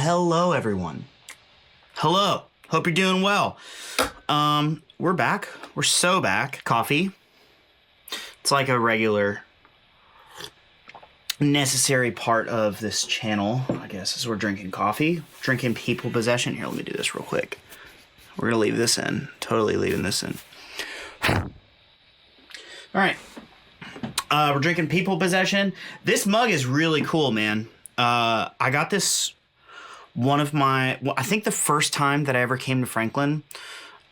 Hello everyone. Hello. Hope you're doing well. We're back. We're so back. Coffee. It's like a regular necessary part of this channel, I guess, is we're drinking coffee. Drinking people possession. Here, let me do this real quick. We're gonna leave this in. Totally leaving this in. Alright. We're drinking people possession. This mug is really cool, man. I got this I think the first time that I ever came to Franklin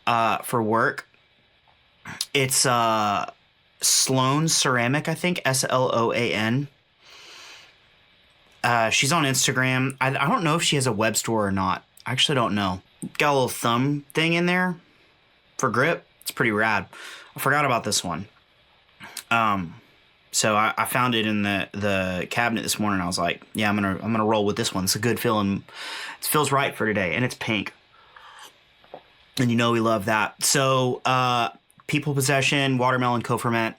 for work. It's Sloan Ceramic, I think. Sloan. She's on Instagram. I don't know if she has a web store or not. I actually don't know. Got a little thumb thing in there for grip. It's pretty rad. I forgot about this one. So I found it in the cabinet this morning. I was like, yeah, I'm gonna roll with this one. It's a good feeling. It feels right for today, and it's pink. And you know we love that. So people possession, watermelon co-ferment.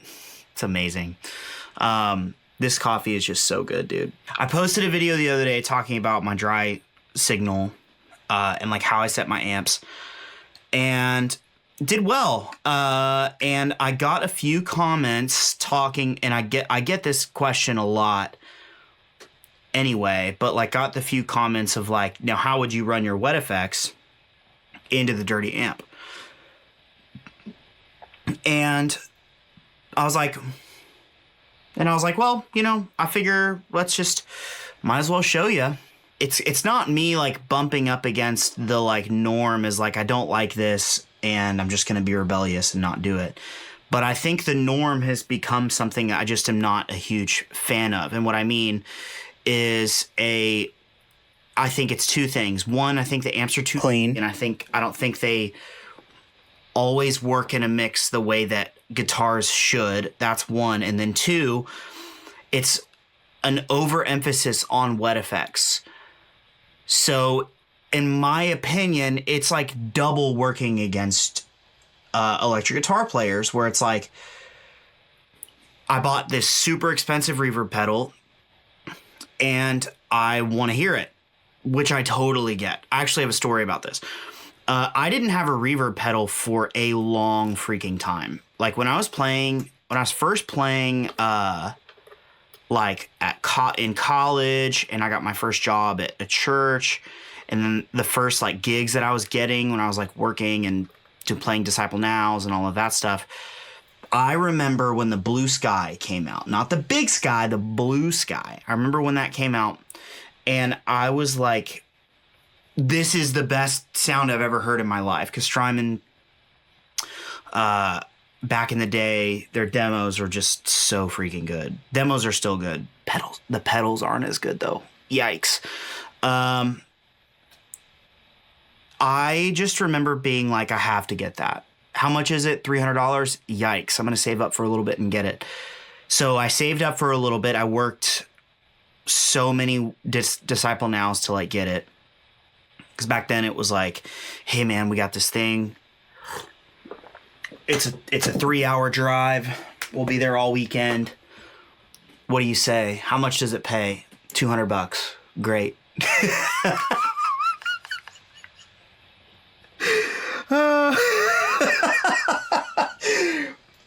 It's amazing. This coffee is just so good, dude. I posted a video the other day talking about my dry signal and like how I set my amps, and did well. And I got a few comments talking, and I get this question a lot anyway, but like got the few comments of like, now how would you run your wet effects into the dirty amp? And I was like, well, you know, I figure might as well show you. It's not me like bumping up against the like norm as like, I don't like this and I'm just going to be rebellious and not do it. But I think the norm has become something I just am not a huge fan of. And what I mean is I think it's two things. One, I think the amps are too clean, and I don't think they always work in a mix the way that guitars should. That's one. And then two, it's an overemphasis on wet effects. So in my opinion, it's like double working against electric guitar players, where it's like, I bought this super expensive reverb pedal and I want to hear it, which I totally get. I actually have a story about this. I didn't have a reverb pedal for a long freaking time. Like when I was first playing like in college, and I got my first job at a church, and then the first like gigs that I was getting when I was like working and playing Disciple Nows and all of that stuff. I remember when the Blue Sky came out, not the Big Sky, the Blue Sky. I remember when that came out, and I was like, this is the best sound I've ever heard in my life. Because Strymon, back in the day, their demos were just so freaking good. Demos are still good. The pedals aren't as good though. Yikes. I just remember being like, I have to get that. How much is it? $300? Yikes. I'm going to save up for a little bit and get it. So I saved up for a little bit. I worked so many Disciple Nows to like get it. Because back then it was like, hey man, we got this thing. It's a 3-hour drive. We'll be there all weekend. What do you say? How much does it pay? $200. Great.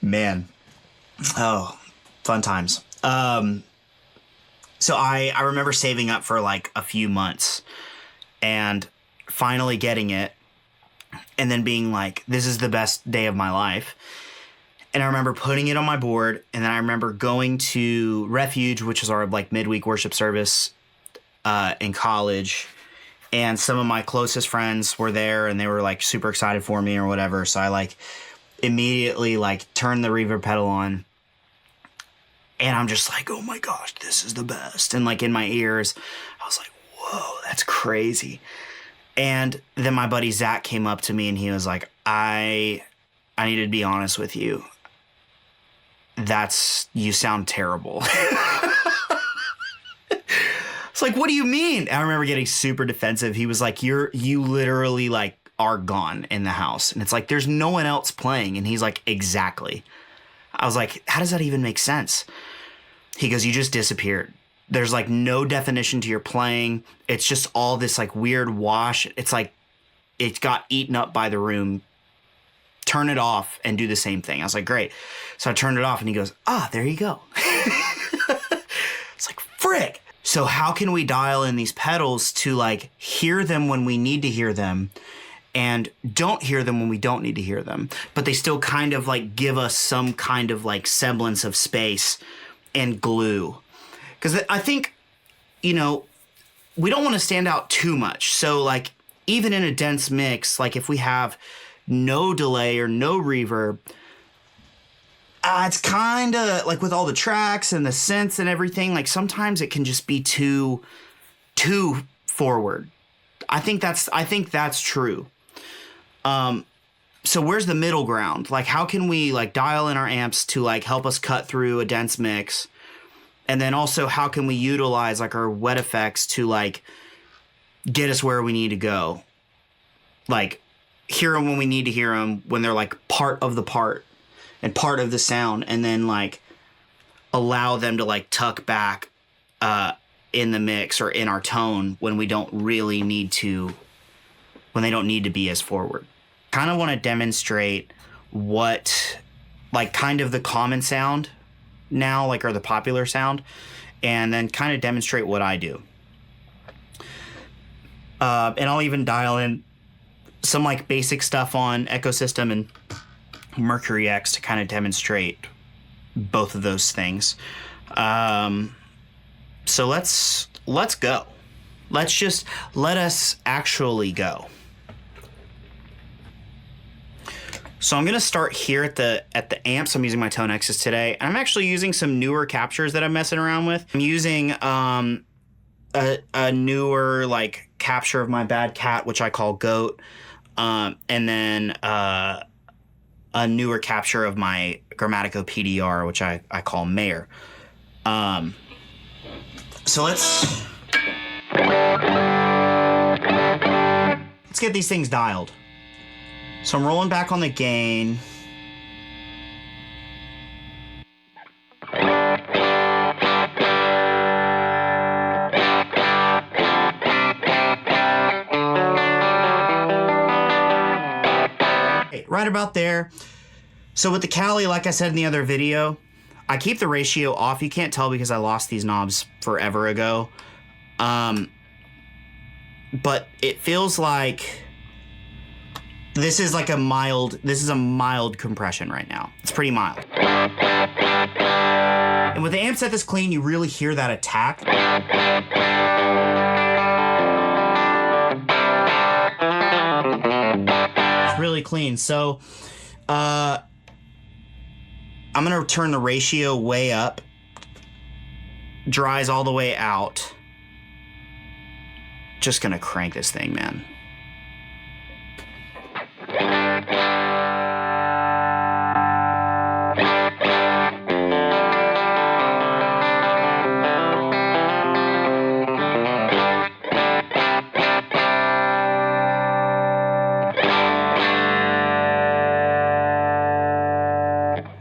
Man. Oh, fun times. So I remember saving up for like a few months and finally getting it, and then being like, this is the best day of my life. And I remember putting it on my board, and then I remember going to Refuge, which is our like midweek worship service in college. And some of my closest friends were there, and they were like super excited for me or whatever. So I like immediately like turned the reverb pedal on, and I'm just like, oh my gosh, this is the best. And like in my ears, I was like, whoa, that's crazy. And then my buddy Zach came up to me, and he was like, I need to be honest with you. You sound terrible. It's like, what do you mean? I remember getting super defensive. He was like, you literally like are gone in the house. And it's like, there's no one else playing. And he's like, exactly. I was like, how does that even make sense? He goes, you just disappeared. There's like no definition to your playing. It's just all this like weird wash. It's like it got eaten up by the room. Turn it off and do the same thing. I was like, great. So I turned it off and he goes, there you go. It's like, frick. So how can we dial in these pedals to like hear them when we need to hear them and don't hear them when we don't need to hear them, but they still kind of like give us some kind of like semblance of space and glue? Because I think, we don't want to stand out too much. So like even in a dense mix, like if we have no delay or no reverb, it's kind of like with all the tracks and the synths and everything, like sometimes it can just be too forward. I think that's true. So where's the middle ground? Like how can we like dial in our amps to like help us cut through a dense mix? And then also how can we utilize like our wet effects to like get us where we need to go? Like hear them when we need to hear them, when they're like part of the part and part of the sound, and then like allow them to like tuck back in the mix or in our tone when we don't really need to, when they don't need to be as forward. Kind of want to demonstrate what like kind of the common sound now, like, or the popular sound, and then kind of demonstrate what I do. And I'll even dial in some like basic stuff on Ecosystem and Mercury X to kind of demonstrate both of those things. So let's go. Let us actually go. So I'm going to start here at the amps. I'm using my Tone X's today. I'm actually using some newer captures that I'm messing around with. I'm using a newer like capture of my Bad Cat, which I call Goat, and then a newer capture of my Grammatico PDR, which I call Mayor. So let's get these things dialed. So I'm rolling back on the gain. Right about there. So with the Cali, like I said in the other video, I keep the ratio off. You can't tell because I lost these knobs forever ago. But it feels like this is a mild compression right now. It's pretty mild. And with the amp set this clean, you really hear that attack. It's really clean. So I'm gonna turn the ratio way up. Dries all the way out. Just gonna crank this thing, man.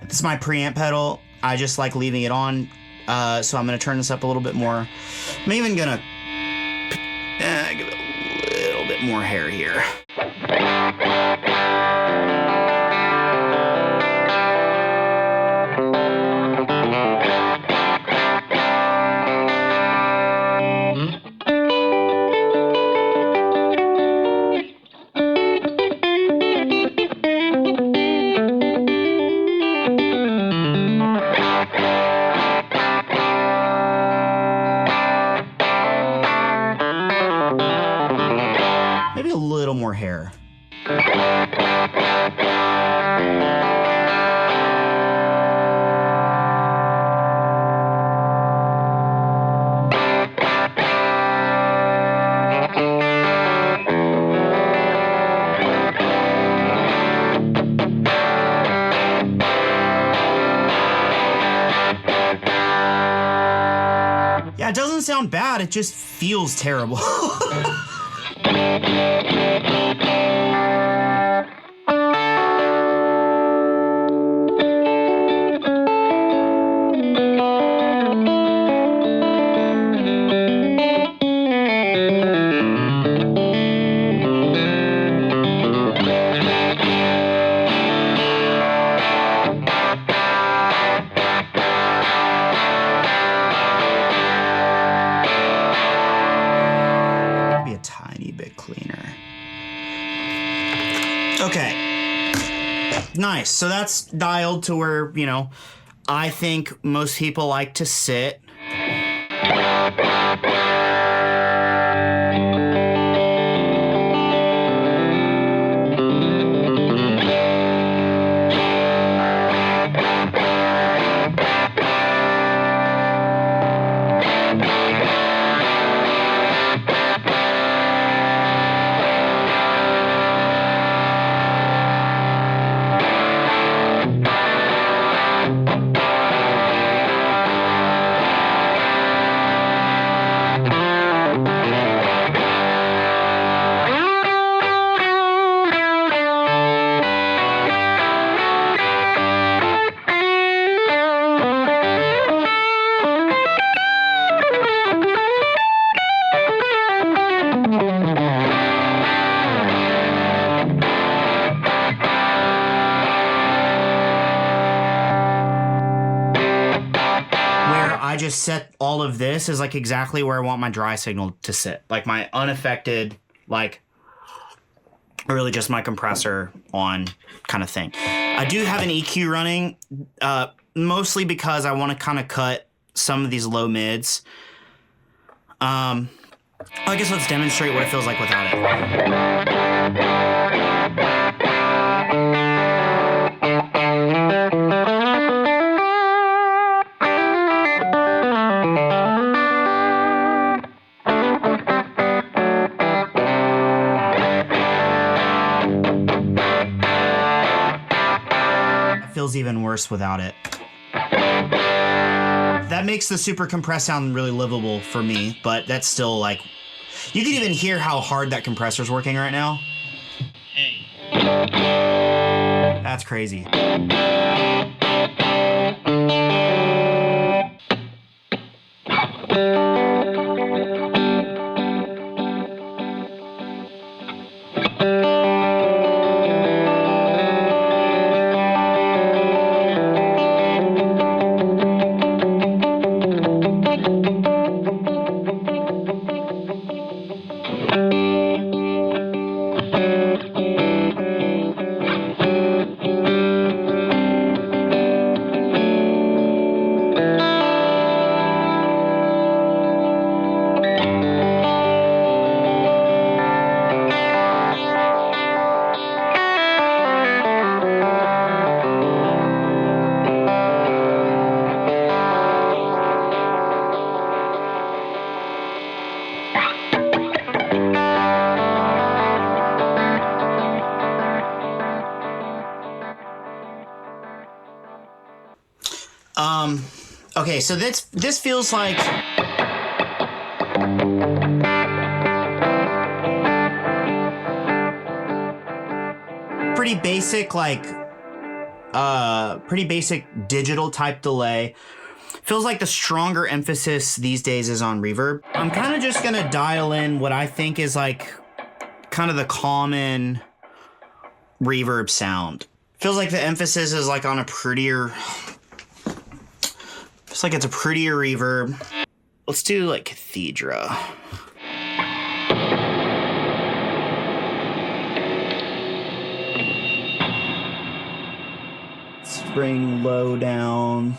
This is my preamp pedal. I just like leaving it on, so I'm gonna turn this up a little bit more. I'm even gonna give it a little bit more hair here. Maybe a little more hair. Yeah, it doesn't sound bad, it just feels terrible. Okay. Nice. So that's dialed to where, you know, I think most people like to sit. I just set all of this as like exactly where I want my dry signal to sit. Like my unaffected, like really just my compressor on kind of thing. I do have an EQ running, mostly because I want to kind of cut some of these low mids. I guess let's demonstrate what it feels like without it. Feels even worse without it. That makes the super compressed sound really livable for me, but that's still like, you can even hear how hard that compressor's working right now. Hey. That's crazy. Okay, so this feels like pretty basic, like pretty basic digital type delay. Feels like the stronger emphasis these days is on reverb. I'm kind of just gonna dial in what I think is like kind of the common reverb sound. Feels like the emphasis is like on a prettier. It's like it's a prettier reverb. Let's do like Cathedra. Let's bring low down.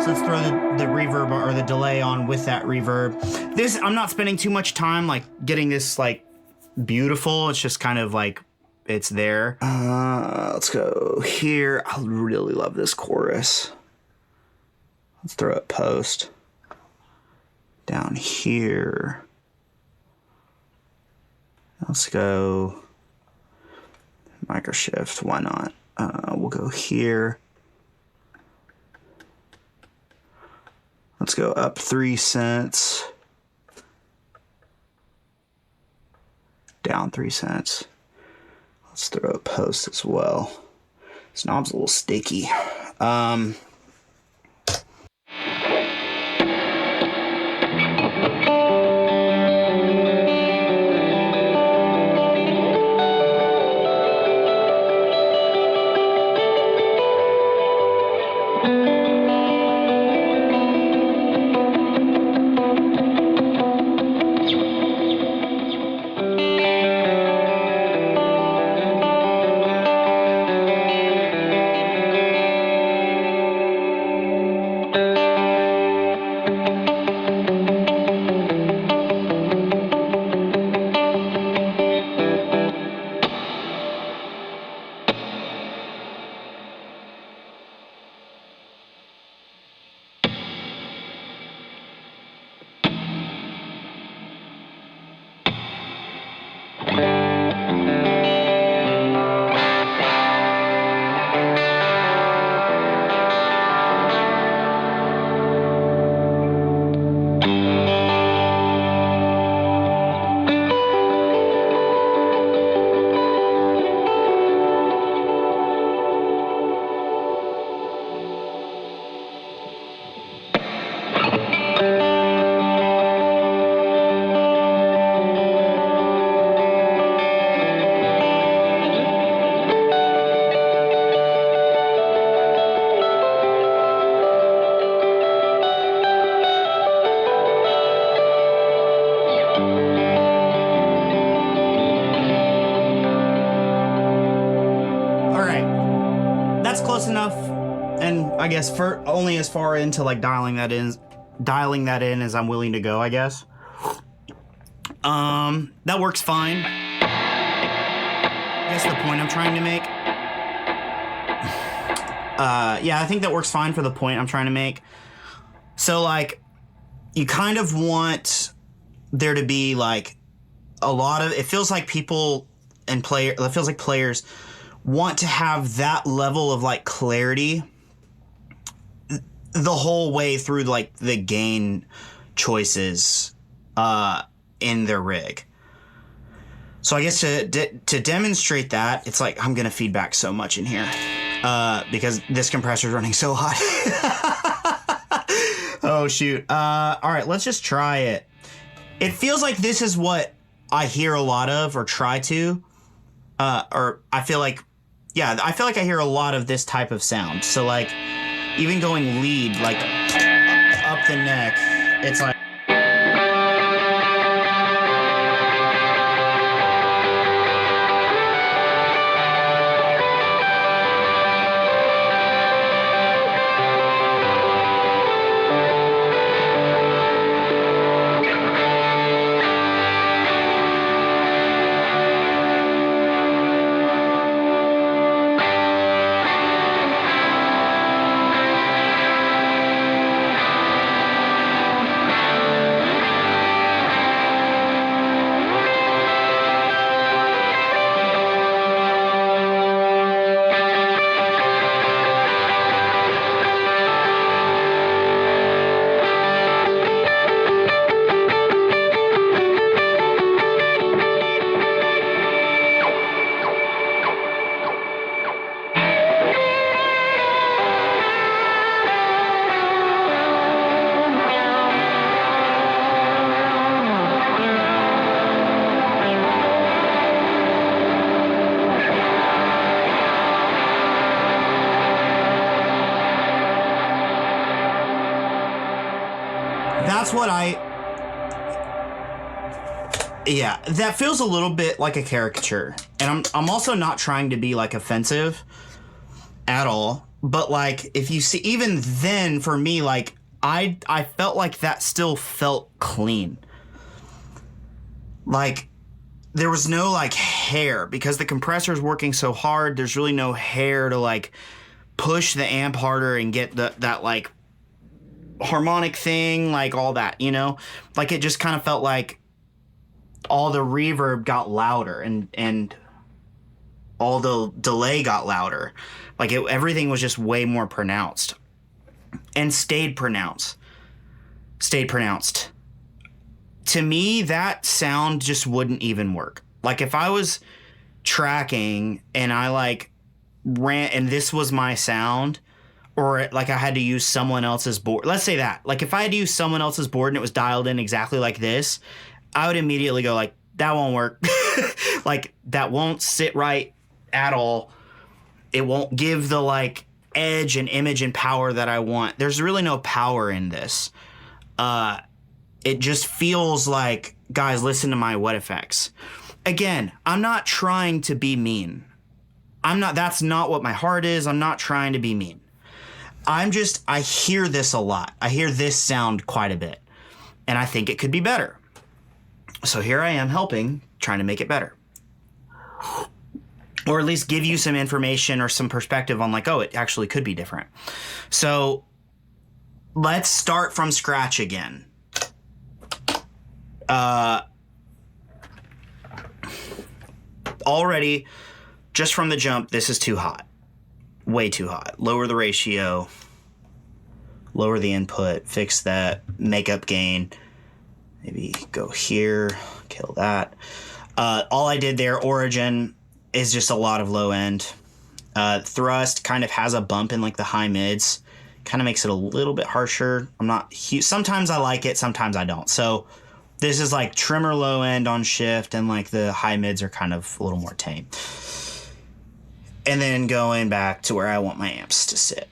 So let's throw the reverb or the delay on with that reverb. This, I'm not spending too much time like getting this like beautiful. It's just kind of like, it's there. Let's go here. I really love this chorus. Let's throw it post. Down here. Let's go micro shift. Why not? We'll go here. Let's go up 3 cents. Down 3 cents. Let's throw a post as well. This knob's a little sticky. Close enough, and I guess for only as far into like dialing that in as I'm willing to go, I guess. That works fine. I guess the point I'm trying to make. Yeah, I think that works fine for the point I'm trying to make. So like, you kind of want there to be like a lot of. It feels like people and it feels like players want to have that level of like clarity the whole way through like the gain choices in their rig. So I guess to demonstrate that, it's like I'm gonna feedback so much in here because this compressor is running so hot. Oh shoot. All right, let's just try it. It feels like this is what I hear a lot of, or try to, or I feel like I hear a lot of this type of sound. So like, even going lead, like up the neck, it's like. Yeah, that feels a little bit like a caricature. And I'm also not trying to be like offensive at all. But like, if you see, even then for me, like I felt like that still felt clean. Like there was no like hair because the compressor is working so hard. There's really no hair to like push the amp harder and get that like harmonic thing, like all that, you know, like it just kind of felt like all the reverb got louder and all the delay got louder. Like everything was just way more pronounced and stayed pronounced. To me, that sound just wouldn't even work. Like if I was tracking and I like ran and this was my sound, or like I had to use someone else's board. Let's say that. Like if I had to use someone else's board and it was dialed in exactly like this, I would immediately go like, that won't work. Like that won't sit right at all. It won't give the like edge and image and power that I want. There's really no power in this. It just feels like, guys, listen to my what effects. Again, I'm not trying to be mean. That's not what my heart is. I'm not trying to be mean. I hear this a lot. I hear this sound quite a bit. And I think it could be better. So here I am helping, trying to make it better. Or at least give you some information or some perspective on like, oh, it actually could be different. So let's start from scratch again. Already, just from the jump, this is too hot. Way too hot. Lower the ratio. Lower the input. Fix that. Make up gain. Maybe go here. Kill that. All I did there, origin, is just a lot of low end. Thrust kind of has a bump in like the high mids. Kind of makes it a little bit harsher. Sometimes I like it, sometimes I don't. So this is like trimmer low end on shift, and like the high mids are kind of a little more tame. And then going back to where I want my amps to sit.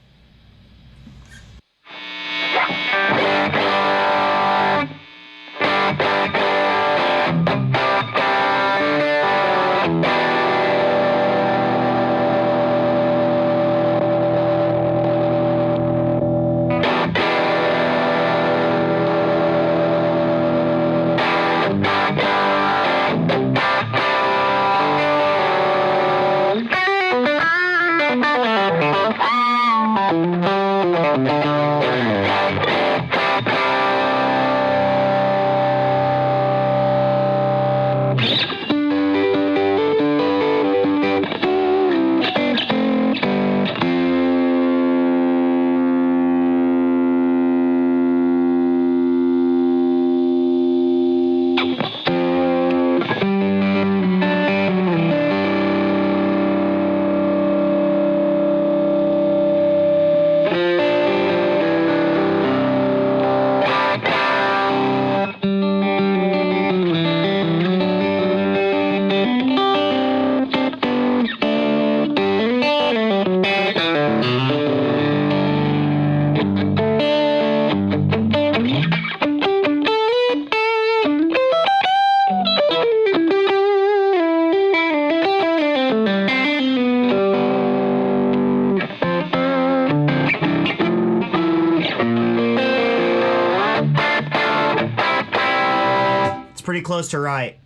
Pretty close to right.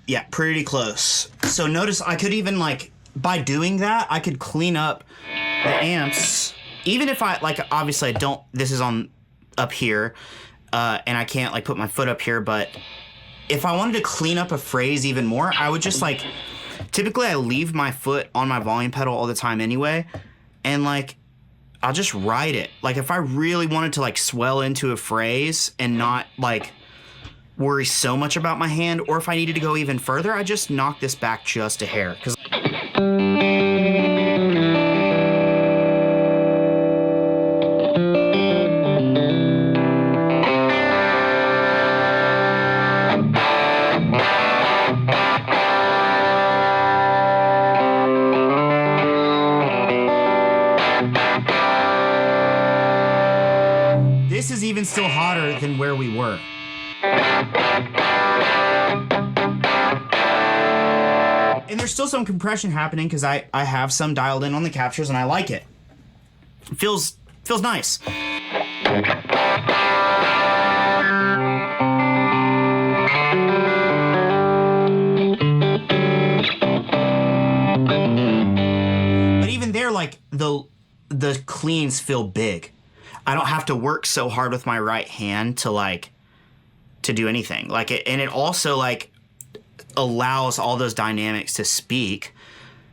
Yeah, pretty close. So notice I could even like, by doing that, I could clean up the amps. Even if I, like, obviously I don't, this is on up here, and I can't like put my foot up here, but if I wanted to clean up a phrase even more, I would just like, typically I leave my foot on my volume pedal all the time anyway, and like, I'll just write it. Like if I really wanted to like swell into a phrase and not like worry so much about my hand, or if I needed to go even further, I just knock this back just a hair. Because this is even still hotter than where we were. And there's still some compression happening because I have some dialed in on the captures and I like it. It feels nice. But even there, like the cleans feel big. I don't have to work so hard with my right hand to do anything. Like it, and it also like allows all those dynamics to speak.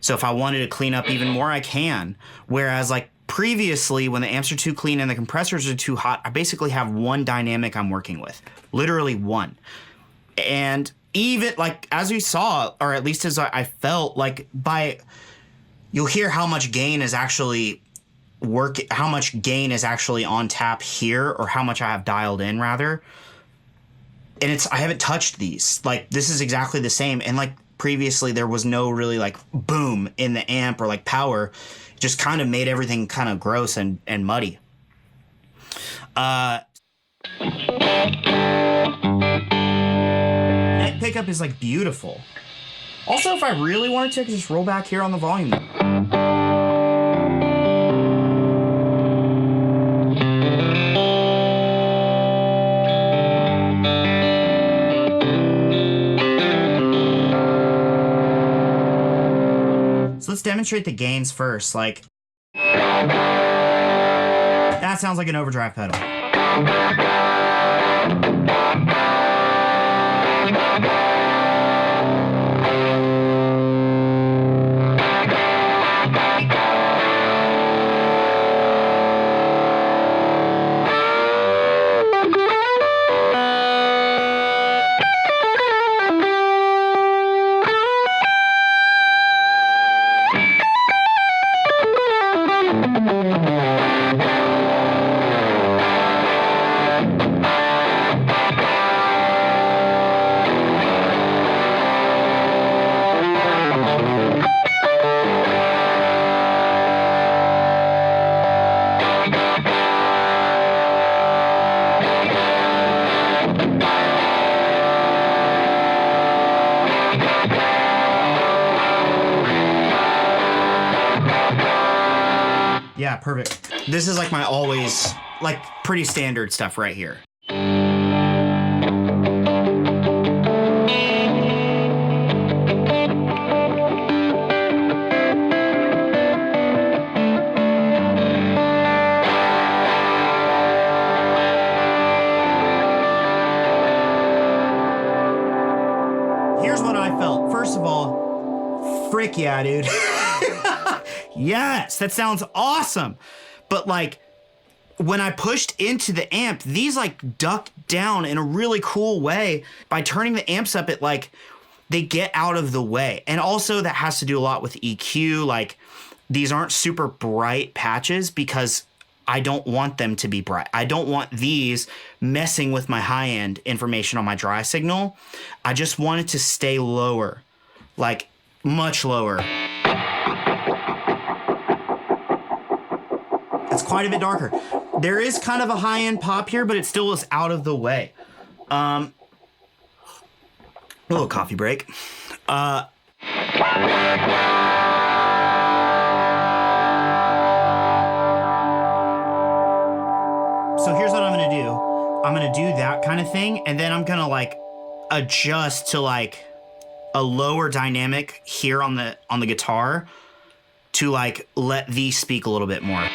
So if I wanted to clean up even more, I can. Whereas like previously, when the amps are too clean and the compressors are too hot, I basically have one dynamic I'm working with, literally one. And even like as we saw, or at least as I felt like you'll hear how much gain is actually how much gain is actually on tap here, or how much I have dialed in rather. And I haven't touched these. Like, this is exactly the same. And like previously there was no really like boom in the amp or like power. It just kind of made everything kind of gross and muddy. Neck pickup is like beautiful. Also, if I really wanted to, I could just roll back here on the volume. So let's demonstrate the gains first. Like, that sounds like an overdrive pedal. Yeah, perfect. This is like my always, like, pretty standard stuff right here. Here's what I felt. First of all, frick yeah, dude. Yes, that sounds awesome. But like, when I pushed into the amp, these like ducked down in a really cool way. By turning the amps up, it like, they get out of the way. And also that has to do a lot with EQ. Like, these aren't super bright patches because I don't want them to be bright. I don't want these messing with my high end information on my dry signal. I just want it to stay lower, like much lower. It's quite a bit darker. There is kind of a high-end pop here, but it still is out of the way. A little coffee break. So here's what I'm gonna do. I'm gonna do that kind of thing, and then I'm gonna like adjust to like a lower dynamic here on the guitar to like let these speak a little bit more.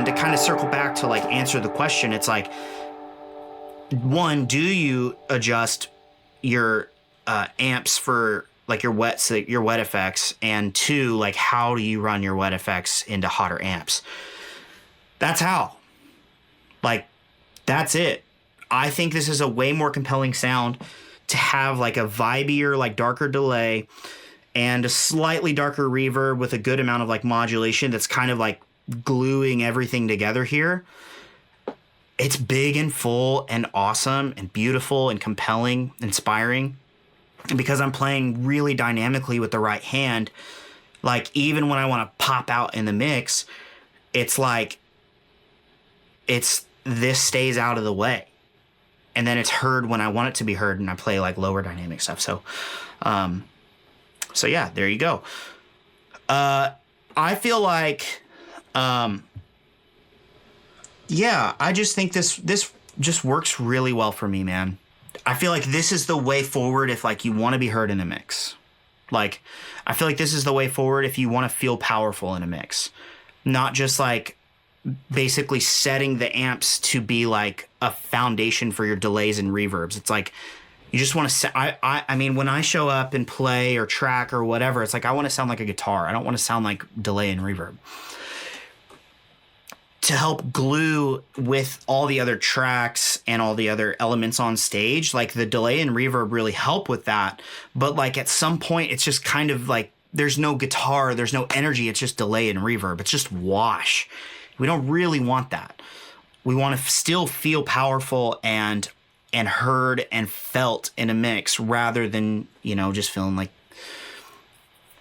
And to kind of circle back to like answer the question, it's like, one, do you adjust your amps for like your wet effects? And two, like, how do you run your wet effects into hotter amps? That's how. Like, that's it. I think this is a way more compelling sound to have like a vibier, like darker delay and a slightly darker reverb with a good amount of like modulation that's kind of like gluing everything together here. It's big and full and awesome and beautiful and compelling, inspiring. And because I'm playing really dynamically with the right hand, like even when I want to pop out in the mix, it's like this stays out of the way. And then it's heard when I want it to be heard, and I play like lower dynamic stuff. So yeah, there you go. I feel like yeah, I just think this just works really well for me, man. I feel like this is the way forward if like you want to be heard in a mix. Like, I feel like this is the way forward if you want to feel powerful in a mix. Not just like basically setting the amps to be like a foundation for your delays and reverbs. It's like you just want to set, I mean, when I show up and play or track or whatever, it's like I want to sound like a guitar. I don't want to sound like delay and reverb. To help glue with all the other tracks and all the other elements on stage, like the delay and reverb really help with that. But like at some point, it's just kind of like there's no guitar, there's no energy. It's just delay and reverb. It's just wash. We don't really want that. We want to still feel powerful and heard and felt in a mix rather than, you know, just feeling like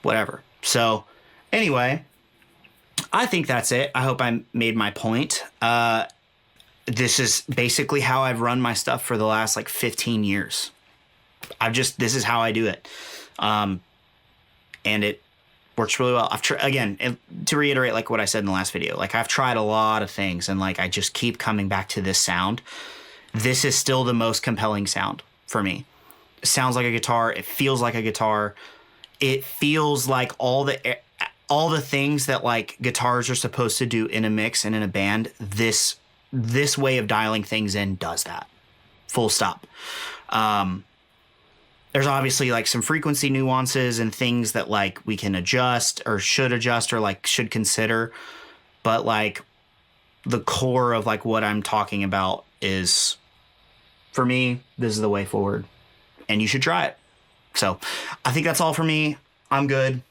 whatever. So anyway, I think that's it. I hope I made my point. This is basically how I've run my stuff for the last like 15 years. This is how I do it. And it works really well. To reiterate like what I said in the last video, like I've tried a lot of things and like I just keep coming back to this sound. This is still the most compelling sound for me. It sounds like a guitar. It feels like a guitar. It feels like all the things that like guitars are supposed to do in a mix and in a band. This way of dialing things in does that. Full stop. There's obviously like some frequency nuances and things that like we can adjust or like should consider. But like the core of like what I'm talking about is, for me, this is the way forward and you should try it. So I think that's all for me. I'm good.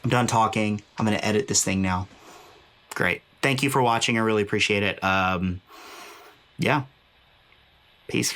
I'm done talking. I'm going to edit this thing now. Great. Thank you for watching. I really appreciate it. Yeah. Peace.